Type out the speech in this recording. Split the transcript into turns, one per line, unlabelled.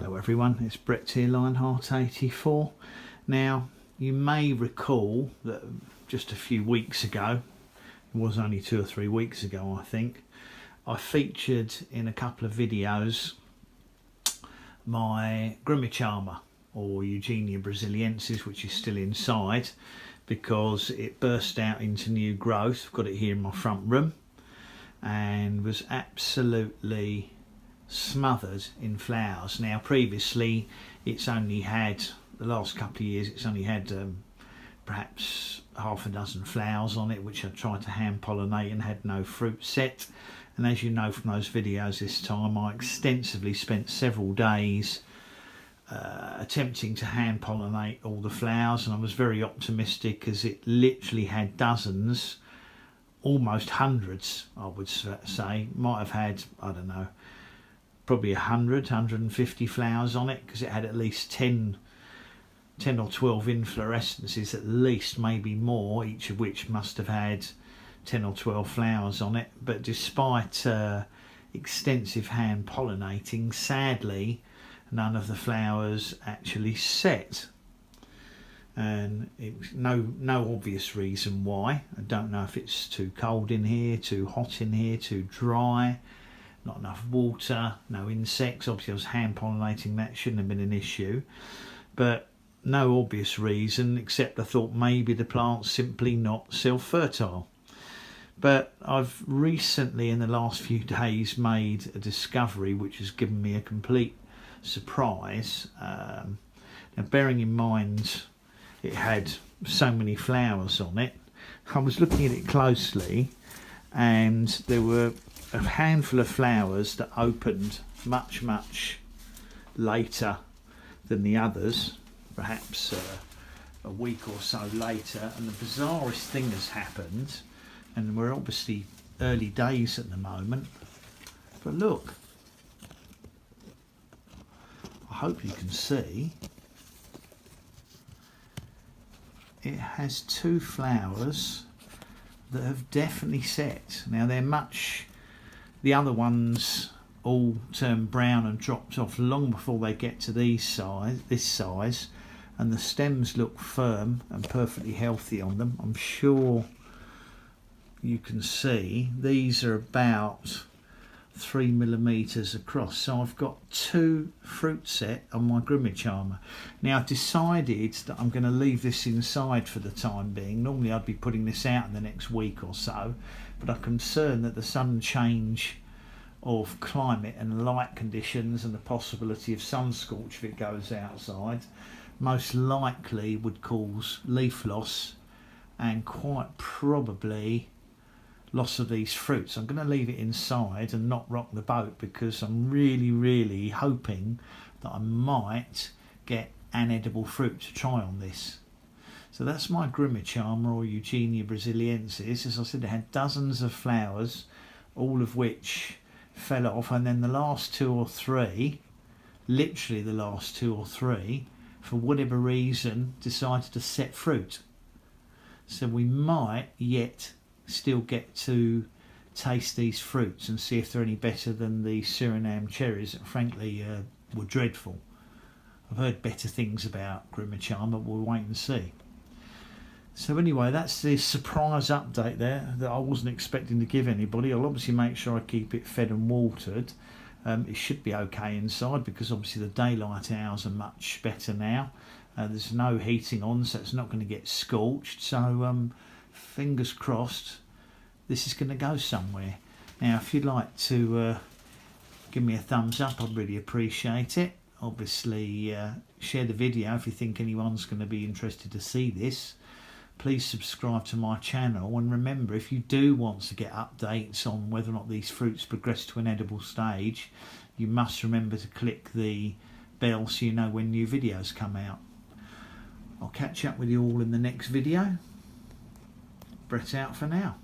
Hello everyone, it's Brett here, Lionheart84. Now, you may recall that just a few weeks ago, it was only 2 or 3 weeks ago I think, I featured in a couple of videos my Grumichama, or Eugenia Brasiliensis, which is still inside because it burst out into new growth. I've got it here in my front room and was absolutely smothered in flowers. Now previously it's only had, the last couple of years, it's only had perhaps half a dozen flowers on it, which I tried to hand pollinate and had no fruit set. And as you know from those videos this time, I extensively spent several days attempting to hand pollinate all the flowers, and I was very optimistic as it literally had dozens, almost hundreds I would say. Might have had, I don't know, probably 150 flowers on it, because it had at least 10 or 12 inflorescences at least, maybe more, each of which must have had 10 or 12 flowers on it. But despite extensive hand pollinating, sadly none of the flowers actually set, and it's no obvious reason why. I don't know if it's too cold in here, too hot in here, too dry, not enough water, no insects. Obviously I was hand pollinating, that shouldn't have been an issue, but no obvious reason, except I thought maybe the plant's simply not self-fertile. But I've recently, in the last few days, made a discovery which has given me a complete surprise. Now, bearing in mind it had so many flowers on it, I was looking at it closely and there were a handful of flowers that opened much later than the others, perhaps a week or so later. And the bizarrest thing has happened, and we're obviously early days at the moment, but look, I hope you can see, it has 2 flowers that have definitely set. Now the other ones all turned brown and dropped off long before they get to this size, and the stems look firm and perfectly healthy on them. I'm sure you can see these are about 3 millimeters across, so I've got 2 fruit set on my Grumichama. Now I've decided that I'm going to leave this inside for the time being. Normally I'd be putting this out in the next week or so, but I'm concerned that the sudden change of climate and light conditions and the possibility of sun scorch if it goes outside most likely would cause leaf loss and quite probably loss of these fruits. I'm going to leave it inside and not rock the boat, because I'm really hoping that I might get an edible fruit to try on this. So that's my Grumichama, or Eugenia Brasiliensis. As I said, it had dozens of flowers, all of which fell off, and then the last 2 or 3, literally the last 2 or 3, for whatever reason decided to set fruit. So we might yet still get to taste these fruits and see if they're any better than the Suriname cherries that frankly were dreadful. I've heard better things about Grumichama, but we'll wait and see. So anyway, that's the surprise update there that I wasn't expecting to give anybody. I'll obviously make sure I keep it fed and watered. It should be okay inside, because obviously the daylight hours are much better now. There's no heating on, so it's not going to get scorched. So fingers crossed this is going to go somewhere. Now if you'd like to give me a thumbs up, I'd really appreciate it. Obviously share the video if you think anyone's going to be interested to see this. Please subscribe to my channel, and remember, if you do want to get updates on whether or not these fruits progress to an edible stage, you must remember to click the bell so you know when new videos come out. I'll catch up with you all in the next video. Brett out for now.